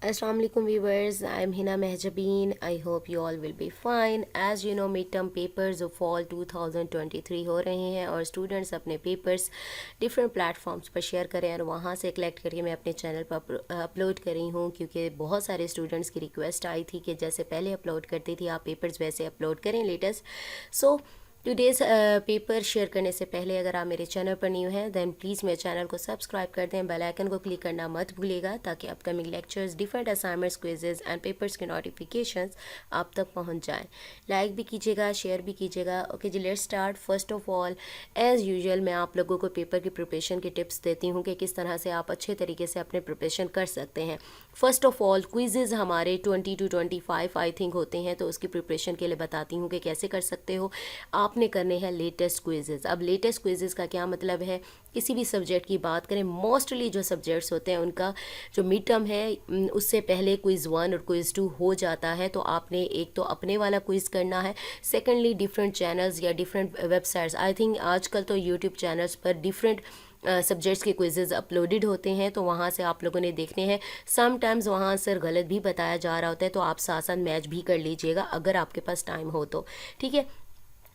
Assalamu alaikum viewers, I'm Hina Mehjabeen. I hope you all will be fine. As you know, midterm papers of fall 2023 हो रहे हैं और students अपने papers different platforms पर share करें और वहाँ से कलेक्ट करके मैं अपने चैनल पर अपलोड कर रही हूँ, क्योंकि बहुत सारे स्टूडेंट्स की रिक्वेस्ट आई थी कि जैसे पहले अपलोड करती थी आप पेपर्स वैसे अपलोड करें लेटेस्ट। सो टुडेज़ पेपर शेयर करने से पहले अगर आप मेरे चैनल पर न्यू हैं देन प्लीज़ मेरे चैनल को सब्सक्राइब कर दें, बेल आइकन को क्लिक करना मत भूलिएगा ताकि upcoming lectures, different assignments, quizzes and papers के नोटिफिकेशंस आप तक पहुंच जाएं। लाइक भी कीजिएगा, शेयर भी कीजिएगा। Okay ji, let's start. First of all as usual मैं आप लोगों को पेपर की प्रिपरेशन की टिप्स देती हूँ कि किस तरह से आप अच्छे तरीके से अपने प्रिपरेशन कर सकते हैं। फर्स्ट ऑफ ऑल क्विजेज़ हमारे 20 to 25 आई थिंक होते हैं, तो उसकी प्रिपरेशन के लिए बताती हूँ कि कैसे कर सकते हो। आपने करने हैं लेटेस्ट क्विजेज़। अब लेटेस्ट क्विजेज़ का क्या मतलब है, किसी भी सब्जेक्ट की बात करें, मोस्टली जो सब्जेक्ट्स होते हैं उनका जो मिड टर्म है उससे पहले क्विज़ 1 और क्विज़ 2 हो जाता है, तो आपने एक तो अपने वाला क्विज़ करना है, सेकेंडली डिफरेंट चैनल्स या डिफरेंट वेबसाइट्स, आई थिंक आजकल तो यूट्यूब चैनल्स पर डिफरेंट सब्जेक्ट्स के क्विजेज़ अपलोडेड होते हैं, तो वहाँ से आप लोगों ने देखने हैं। समटाइम्स वहाँ आंसर गलत भी बताया जा रहा होता है, तो आप साथ साथ मैच भी कर लीजिएगा अगर आपके पास टाइम हो तो, ठीक है।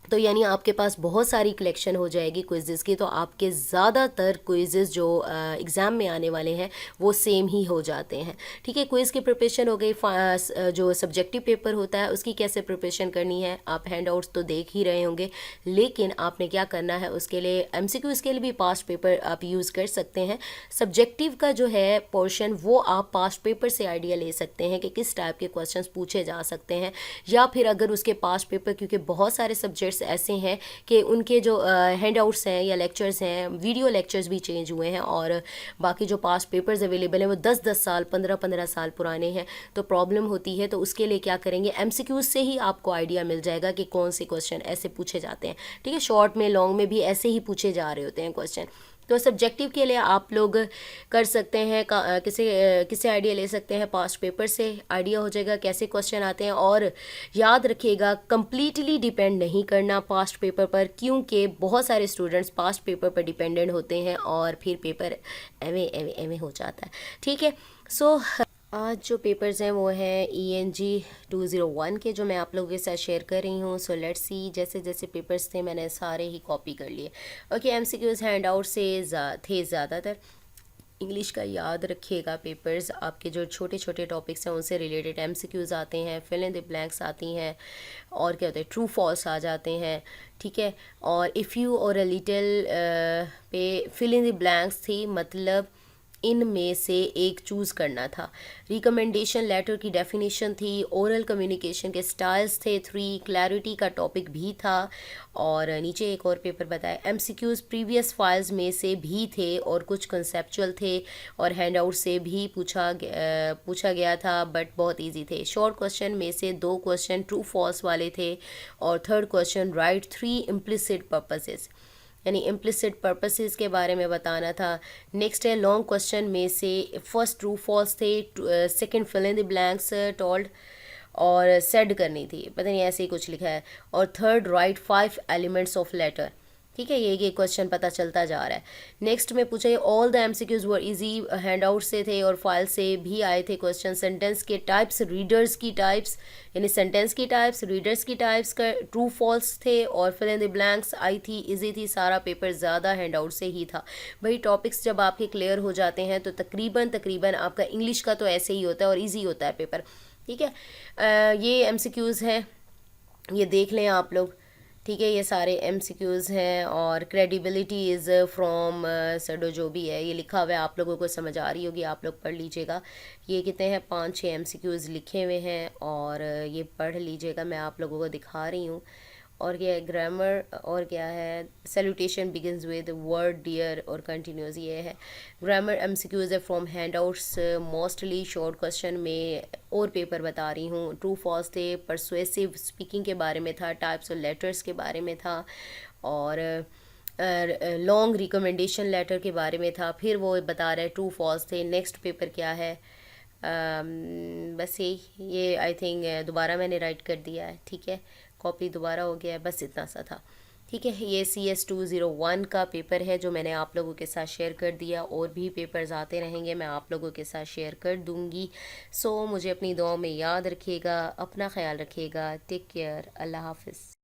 तो यानी आपके पास बहुत सारी कलेक्शन हो जाएगी क्विज़ेज़ की, तो आपके ज़्यादातर क्विज़ेज़ जो एग्ज़ाम में आने वाले हैं वो सेम ही हो जाते हैं, ठीक है। क्विज़ की प्रिपरेशन हो गई। जो सब्जेक्टिव पेपर होता है उसकी कैसे प्रिपरेशन करनी है, आप हैंड आउट्स तो देख ही रहे होंगे, लेकिन आपने क्या करना है उसके लिए MCQs के लिए भी पास्ट पेपर आप यूज़ कर सकते हैं। सब्जेक्टिव का जो है पोर्शन वो आप पास्ट पेपर से आइडिया ले सकते हैं कि किस टाइप के क्वेश्चंस पूछे जा सकते हैं, या फिर अगर उसके पास्ट पेपर, क्योंकि बहुत सारे सब्जेक्ट्स ऐसे हैं कि उनके जो हैंड आउट्स हैं या लेक्चर्स हैं, वीडियो लेक्चर्स भी चेंज हुए हैं और बाकी जो पास्ट पेपर्स अवेलेबल हैं वो 10-10 साल 15-15 साल पुराने हैं, तो प्रॉब्लम होती है। तो उसके लिए क्या करेंगे, MCQs से ही आपको आइडिया मिल जाएगा कि कौन से क्वेश्चन ऐसे पूछे जाते हैं, ठीक है। शॉर्ट में लॉन्ग में भी ऐसे ही पूछे जा रहे होते हैं क्वेश्चन। तो सब्जेक्टिव के लिए आप लोग कर सकते हैं किसे आइडिया ले सकते हैं, पास्ट पेपर से आइडिया हो जाएगा कैसे क्वेश्चन आते हैं। और याद रखिएगा कंप्लीटली डिपेंड नहीं करना पास्ट पेपर पर, क्योंकि बहुत सारे स्टूडेंट्स पास्ट पेपर पर डिपेंडेंट होते हैं और फिर पेपर एवे एवे एवे हो जाता है, ठीक है। सो आज जो पेपर्स हैं वो हैं ENG 201 के, जो मैं आप लोगों के साथ शेयर कर रही हूँ। सो लेट्स सी, जैसे जैसे पेपर्स थे मैंने सारे ही कॉपी कर लिए। ओके, MCQs हैंड आउट से थे ज़्यादातर। इंग्लिश का याद रखिएगा, पेपर्स आपके जो छोटे छोटे टॉपिक्स हैं उनसे रिलेटेड MCQs आते हैं, फिल इन द ब्लैंक्स आती हैं, और क्या होता है ट्रू फॉल्स आ जाते हैं, ठीक है। और इफ़ यू और अ लिटिल पे फिल इन द ब्लैंक्स थी, मतलब इनमें से एक चूज़ करना था। रिकमेंडेशन लेटर की डेफिनेशन थी, ओरल कम्युनिकेशन के स्टाइल्स थे 3, क्लैरिटी का टॉपिक भी था, और नीचे एक और पेपर बताया MCQs प्रीवियस फाइल्स में से भी थे और कुछ कंसेप्चुअल थे और हैंड आउट से भी पूछा गया था, बट बहुत इजी थे। शॉर्ट क्वेश्चन में से 2 क्वेश्चन ट्रू फॉल्स वाले थे और third question right 3 implicit purposes, यानी इम्प्लिसिट पर्पसेस के बारे में बताना था। नेक्स्ट है लॉन्ग क्वेश्चन में से फर्स्ट ट्रू फॉल्स थे, second fill in the blanks told और सेड करनी थी, पता नहीं ऐसे ही कुछ लिखा है, और third write 5 elements of letter, ठीक है। ये क्वेश्चन पता चलता जा रहा है। नेक्स्ट में पूछा all the MCQs were easy, hand out से थे और फाइल से भी आए थे क्वेश्चन। सेंटेंस के टाइप्स, रीडर्स की टाइप्स, यानी सेंटेंस की टाइप्स, रीडर्स की टाइप्स का ट्रू फॉल्स थे, और फिल इन द ब्लैंक्स आई थी, इजी थी। सारा पेपर ज़्यादा हैंड आउट से ही था। वही टॉपिक्स जब आपके क्लियर हो जाते हैं तो तकरीबन आपका इंग्लिश का तो ऐसे ही होता है और ईजी होता है पेपर, ठीक है। ये MCQs हैं, ये देख लें आप लोग, ठीक है। ये सारे MCQs हैं और क्रेडिबिलिटी इज़ फ्रॉम सडो, जो भी है ये लिखा हुआ है आप लोगों को समझ आ रही होगी, आप लोग पढ़ लीजिएगा। ये कितने हैं, 5-6 MCQs लिखे हुए हैं और ये पढ़ लीजिएगा, मैं आप लोगों को दिखा रही हूँ। और क्या है ग्रामर, और क्या है salutation begins with word dear और कंटिन्यूस, ये है ग्रामर। MCQs है from handouts mostly, short question में और पेपर बता रही हूँ। ट्रू फॉल्स थे, परसुएसिव स्पीकिंग के बारे में था, टाइप्स ऑफ लेटर्स के बारे में था, और लॉन्ग रिकमेंडेशन लेटर के बारे में था। फिर वो बता रहे ट्रू फॉल्स थे। नेक्स्ट पेपर क्या है, बस ये आई थिंक दोबारा मैंने राइट कर दिया है, ठीक है, कॉपी दोबारा हो गया है, बस इतना सा था, ठीक है, ये CS201 का पेपर है जो मैंने आप लोगों के साथ शेयर कर दिया। और भी पेपर्स आते रहेंगे, मैं आप लोगों के साथ शेयर कर दूंगी। सो मुझे अपनी दुआ में याद रखिएगा, अपना ख्याल रखिएगा। टेक केयर, अल्लाह हाफिज़।